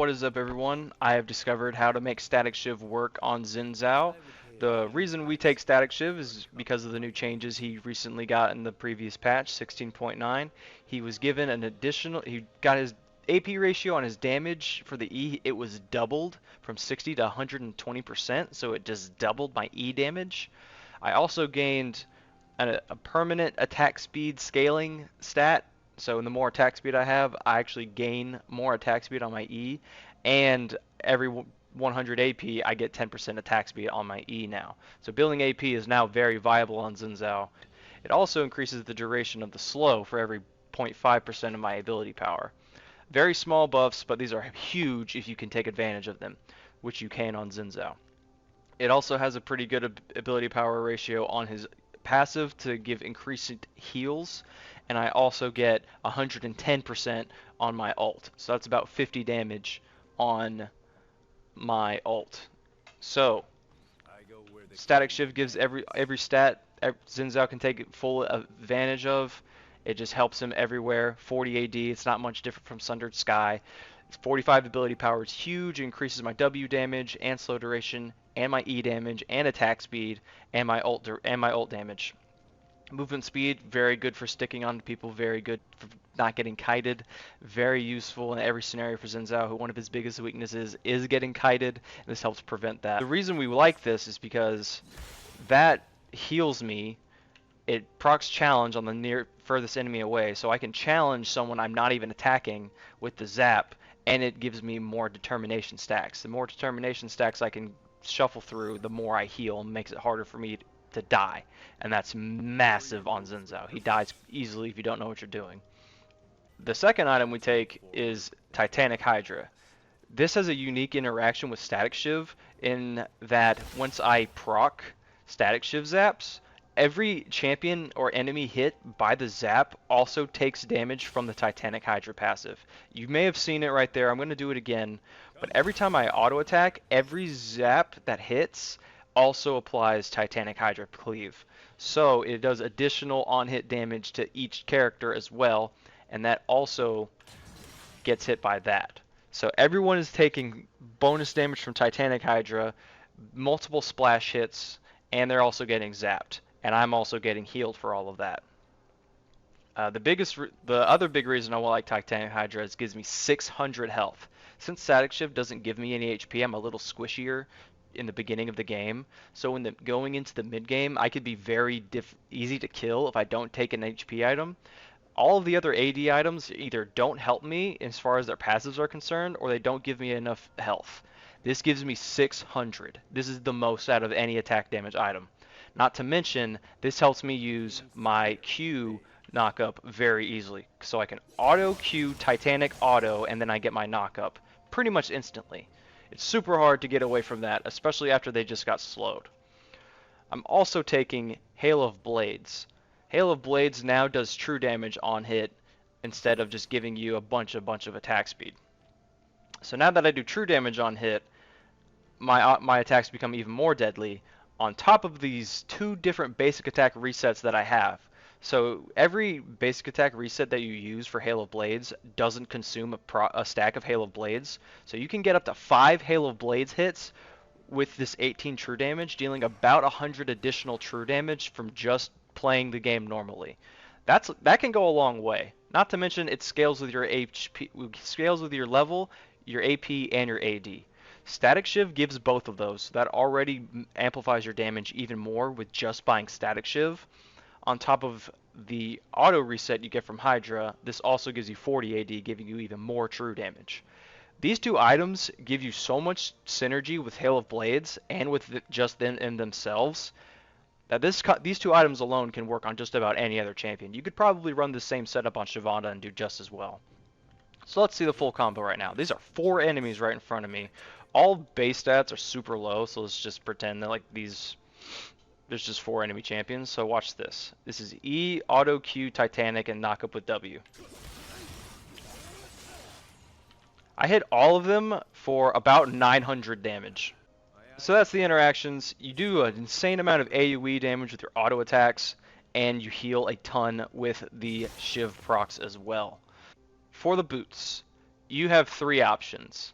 What is up, everyone? I have discovered how to make Static Shiv work on Zhao. The reason we take Static Shiv is because of the new changes he recently got in the previous patch, 16.9. He was given an additional, he got his AP ratio on his damage for the E, it was doubled from 60 to 120%, so it just doubled my E damage. I also gained a permanent attack speed scaling stat. So the more attack speed I have, I actually gain more attack speed on my E, and every 100 AP, I get 10% attack speed on my E now. So building AP is now very viable on Zhao. It also increases the duration of the slow for every 0.5% of my ability power. Very small buffs, but these are huge if you can take advantage of them, which you can on Zhao. It also has a pretty good ability power ratio on his passive to give increased heals, and I also get 110% on my ult. So that's about 50 damage on my ult. So Static Shiv gives every stat Zhao can take full advantage of. It just helps him everywhere. 40 AD, it's not much different from Sundered Sky. 45 ability power is huge, it increases my W damage and slow duration, and my E damage, and attack speed, and my ult damage. Movement speed, very good for sticking onto people, very good for not getting kited, very useful in every scenario for Zhao, who one of his biggest weaknesses is getting kited, and this helps prevent that. The reason we like this is because that heals me. It procs challenge on the furthest enemy away, so I can challenge someone I'm not even attacking with the zap, and it gives me more determination stacks. The more determination stacks I can shuffle through, the more I heal, and makes it harder for me to die, and that's massive on Zhao. He dies easily if you don't know what you're doing. The second item we take is Titanic Hydra. This has a unique interaction with Static Shiv in that once I proc Static Shiv zaps, every champion or enemy hit by the zap also takes damage from the Titanic Hydra passive. You may have seen it right there. I'm going to do it again. But every time I auto attack, every zap that hits also applies Titanic Hydra cleave. So it does additional on-hit damage to each character as well, and that also gets hit by that. So everyone is taking bonus damage from Titanic Hydra, multiple splash hits, and they're also getting zapped. And I'm also getting healed for all of that. The other big reason I like Titanic Hydra is it gives me 600 health. Since Static Shiv doesn't give me any HP, I'm a little squishier in the beginning of the game. So going into the mid game, I could be very easy to kill if I don't take an HP item. All of the other AD items either don't help me as far as their passives are concerned, or they don't give me enough health. This gives me 600. This is the most out of any attack damage item. Not to mention, this helps me use my Q knockup very easily. So I can auto Q Titanic auto, and then I get my knockup pretty much instantly. It's super hard to get away from that, especially after they just got slowed. I'm also taking Hail of Blades. Hail of Blades now does true damage on hit instead of just giving you a bunch of attack speed. So now that I do true damage on hit, my attacks become even more deadly on top of these two different basic attack resets that I have. So every basic attack reset that you use for Hail of Blades doesn't consume a stack of Hail of Blades. So you can get up to 5 Hail of Blades hits with this 18 true damage, dealing about 100 additional true damage from just playing the game normally. That can go a long way. Not to mention it scales with your HP, scales with your level, your AP, and your AD. Static Shiv gives both of those. That already amplifies your damage even more with just buying Static Shiv. On top of the auto reset you get from Hydra, this also gives you 40 AD, giving you even more true damage. These two items give you so much synergy with Hail of Blades and with just them in themselves that these two items alone can work on just about any other champion. You could probably run the same setup on Shyvana and do just as well. So let's see the full combo right now. These are 4 enemies right in front of me. All base stats are super low, so let's just pretend that like there's just 4 enemy champions. So watch this. This is E, Auto Q, Titanic, and knock up with W. I hit all of them for about 900 damage. So that's the interactions. You do an insane amount of AoE damage with your auto attacks, and you heal a ton with the Shiv procs as well. For the boots, you have 3 options.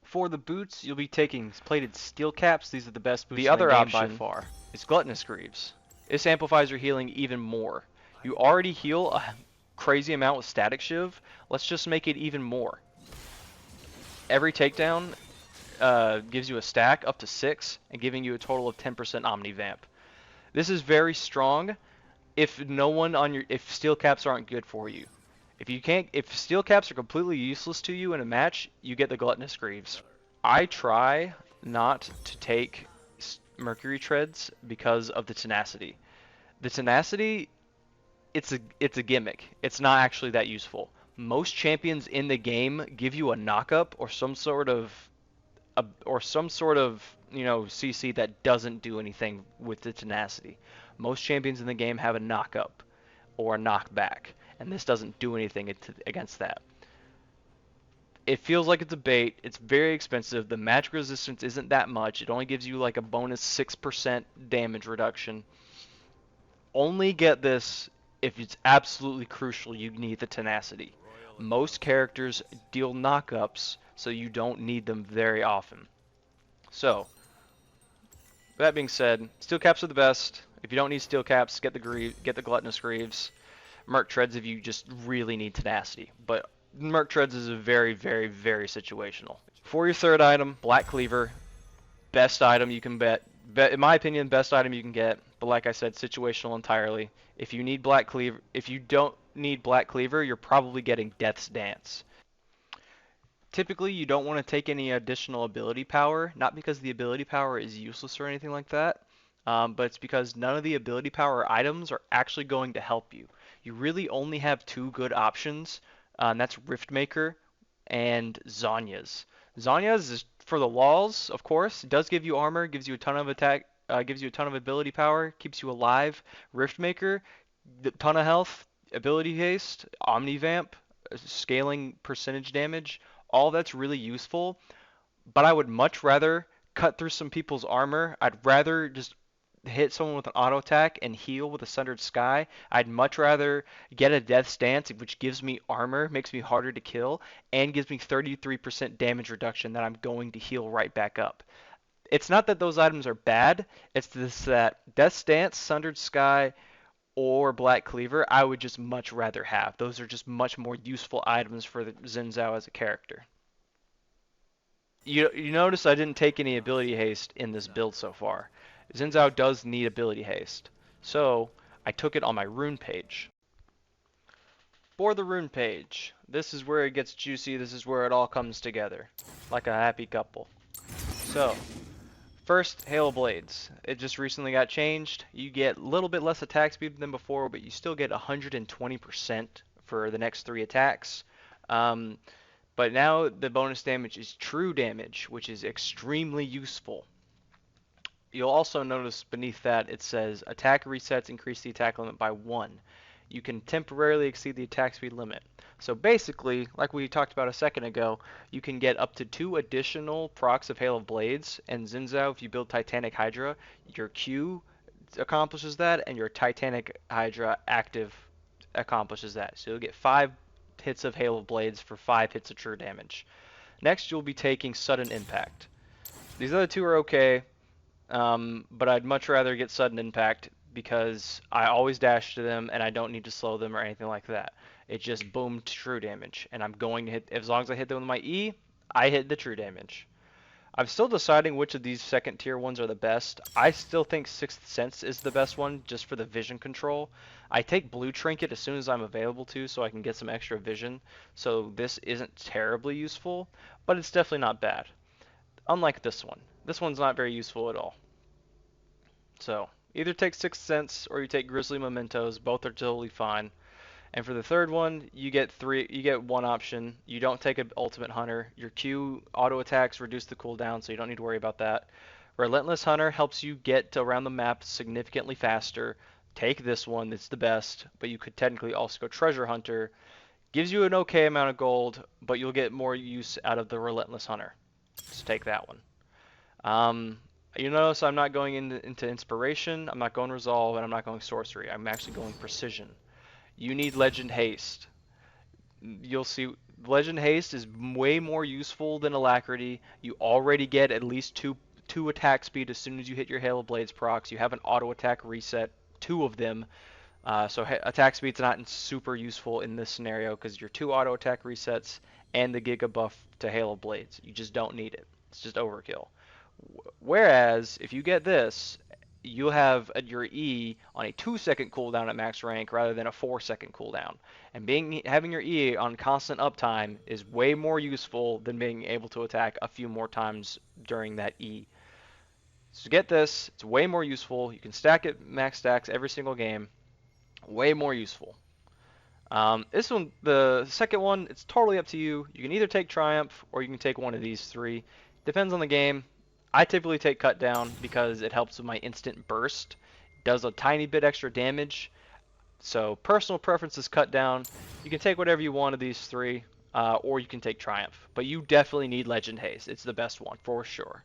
For the boots, you'll be taking plated steel caps. These are the best boots The in the other game by option far. Is gluttonous greaves. This amplifies your healing even more. You already heal a crazy amount with Statik Shiv. Let's just make it even more. Every takedown gives you a stack up to 6 and giving you a total of 10% Omni Vamp. This is very strong if steel caps aren't good for you. If steel caps are completely useless to you in a match, you get the gluttonous greaves. I try not to take mercury treads because of the tenacity. The tenacity, it's a gimmick. It's not actually that useful. Most champions in the game give you a knockup or some sort of CC that doesn't do anything with the tenacity. Most champions in the game have a knockup or a knockback, and this doesn't do anything against that. It feels like it's a bait. It's very expensive. The magic resistance isn't that much. It only gives you like a bonus 6% damage reduction. Only get this if it's absolutely crucial you need the tenacity. Most characters deal knockups, so you don't need them very often. So, that being said, steel caps are the best. If you don't need steel caps, get the gluttonous greaves. Merc treads if you just really need tenacity. But Merc treads is a very, very, very situational. For your third item, black cleaver, best item you can in my opinion, best item you can get. But like I said, situational entirely. If you don't need black cleaver, you're probably getting Death's Dance. Typically, you don't want to take any additional ability power, not because the ability power is useless or anything like that, but it's because none of the ability power items are actually going to help you. You really only have two good options, and that's Riftmaker and Zanya's. Zanya's is for the walls, of course. It does give you armor, gives you a ton of attack, gives you a ton of ability power, keeps you alive. Riftmaker, ton of health, ability haste, omnivamp, scaling percentage damage. All that's really useful, but I would much rather cut through some people's armor. I'd rather just hit someone with an auto attack and heal with a Sundered Sky. I'd much rather get a Death's Dance, which gives me armor, makes me harder to kill, and gives me 33% damage reduction that I'm going to heal right back up. It's not that those items are bad, it's this that Death's Dance, Sundered Sky, or Black Cleaver, I would just much rather have. Those are just much more useful items for the Xin Zhao as a character. You notice I didn't take any ability haste in this build so far. Xin Zhao does need ability haste, so I took it on my rune page. For the rune page, this is where it gets juicy, this is where it all comes together, like a happy couple. So, first, Hail Blades. It just recently got changed. You get a little bit less attack speed than before, but you still get 120% for the next 3 attacks. But now the bonus damage is true damage, which is extremely useful. You'll also notice beneath that it says attack resets increase the attack limit by 1. You can temporarily exceed the attack speed limit. So basically, like we talked about a second ago, you can get up to 2 additional procs of Hail of Blades, and Xin Zhao, if you build Titanic Hydra, your Q accomplishes that, and your Titanic Hydra active accomplishes that. So you'll get 5 hits of Hail of Blades for 5 hits of true damage. Next, you'll be taking Sudden Impact. These other two are okay, but I'd much rather get Sudden Impact because I always dash to them and I don't need to slow them or anything like that. It just boom true damage, and I'm going to hit, as long as I hit them with my E, I hit the true damage. I'm still deciding which of these second tier ones are the best. I still think Sixth Sense is the best one just for the vision control. I take Blue Trinket as soon as I'm available to so I can get some extra vision. So this isn't terribly useful, but it's definitely not bad. Unlike this one. This one's not very useful at all. So either take Sixth Sense or you take Grizzly Mementos. Both are totally fine. And for the third one, you get one option. You don't take an Ultimate Hunter. Your Q auto attacks reduce the cooldown, so you don't need to worry about that. Relentless Hunter helps you get around the map significantly faster. Take this one, it's the best, but you could technically also go Treasure Hunter. Gives you an okay amount of gold, but you'll get more use out of the Relentless Hunter. So take that one. You notice I'm not going into Inspiration, I'm not going Resolve, and I'm not going Sorcery. I'm actually going Precision. You need Legend Haste. You'll see Legend Haste is way more useful than Alacrity. You already get at least two attack speed as soon as you hit your Hail of Blades procs. You have an auto attack reset, two of them. So attack speed's not super useful in this scenario because your two auto attack resets and the Giga buff to Hail of Blades. You just don't need it. It's just overkill. Whereas if you get this, you'll have your E on a 2-second cooldown at max rank rather than a 4-second cooldown. And having your E on constant uptime is way more useful than being able to attack a few more times during that E. So get this, it's way more useful. You can stack it max stacks every single game. Way more useful. This one, the second one, it's totally up to you. You can either take Triumph or you can take one of these three. Depends on the game. I typically take Cut Down because it helps with my instant burst. Does a tiny bit extra damage. So personal preference is Cut Down. You can take whatever you want of these three, or you can take Triumph. But you definitely need Legend Haste. It's the best one for sure.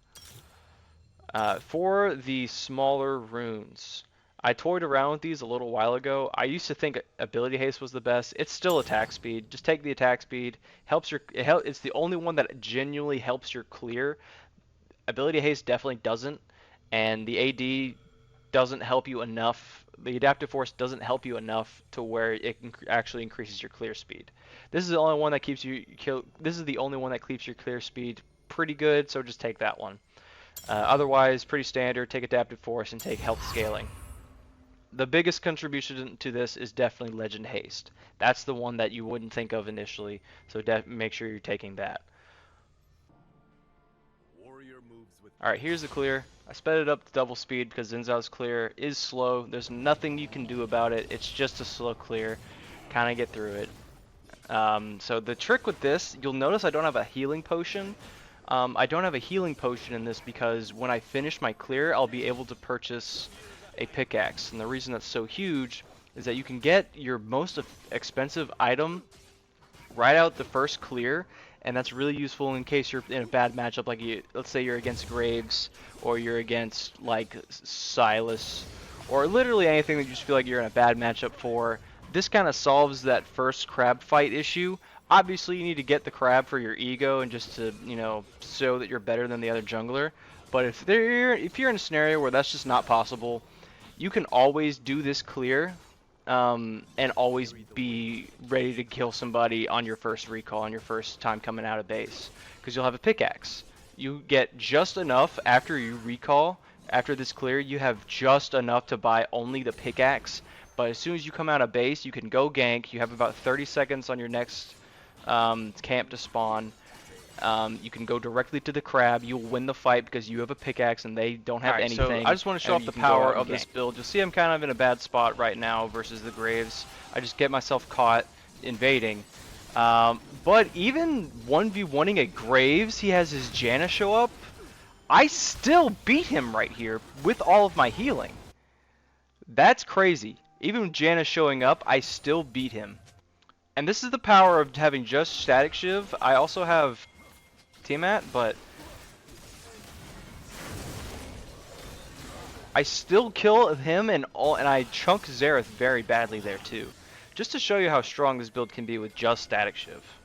For the smaller runes, I toyed around with these a little while ago. I used to think ability haste was the best. It's still attack speed. Just take the attack speed. It's the only one that genuinely helps your clear. Ability haste definitely doesn't, and the AD doesn't help you enough. The adaptive force doesn't help you enough to where it actually increases your clear speed. This is the only one that keeps you This is the only one that keeps your clear speed pretty good. So just take that one. Otherwise, pretty standard. Take adaptive force and take health scaling. The biggest contribution to this is definitely Legend Haste. That's the one that you wouldn't think of initially, so make sure you're taking that. Alright, here's the clear. I sped it up to double speed because Xin Zhao's clear is slow. There's nothing you can do about it. It's just a slow clear. Kind of get through it. So the trick with this, you'll notice I don't have a healing potion. I don't have a healing potion in this because when I finish my clear, I'll be able to purchase a pickaxe. And the reason that's so huge is that you can get your most expensive item right out the first clear, and that's really useful in case you're in a bad matchup, like let's say you're against Graves, or you're against like Silas, or literally anything that you just feel like you're in a bad matchup for. This kind of solves that first crab fight issue. Obviously, you need to get the crab for your ego and just to, you know, show that you're better than the other jungler. But if you're in a scenario where that's just not possible, you can always do this clear and always be ready to kill somebody on your first recall, on your first time coming out of base, because you'll have a pickaxe. You get just enough after you recall. After this clear, you have just enough to buy only the pickaxe. But as soon as you come out of base, you can go gank. You have about 30 seconds on your next camp to spawn. You can go directly to the crab. You'll win the fight because you have a pickaxe and they don't have anything. So I just want to show off the power of this build. You'll see I'm kind of in a bad spot right now versus the Graves. I just get myself caught invading. But even 1v1ing a Graves, he has his Janna show up. I still beat him right here with all of my healing. That's crazy. Even with Janna showing up, I still beat him. And this is the power of having just Static Shiv. I also have Tiamat, but I still kill him and I chunk Xerath very badly there too. Just to show you how strong this build can be with just Static Shiv.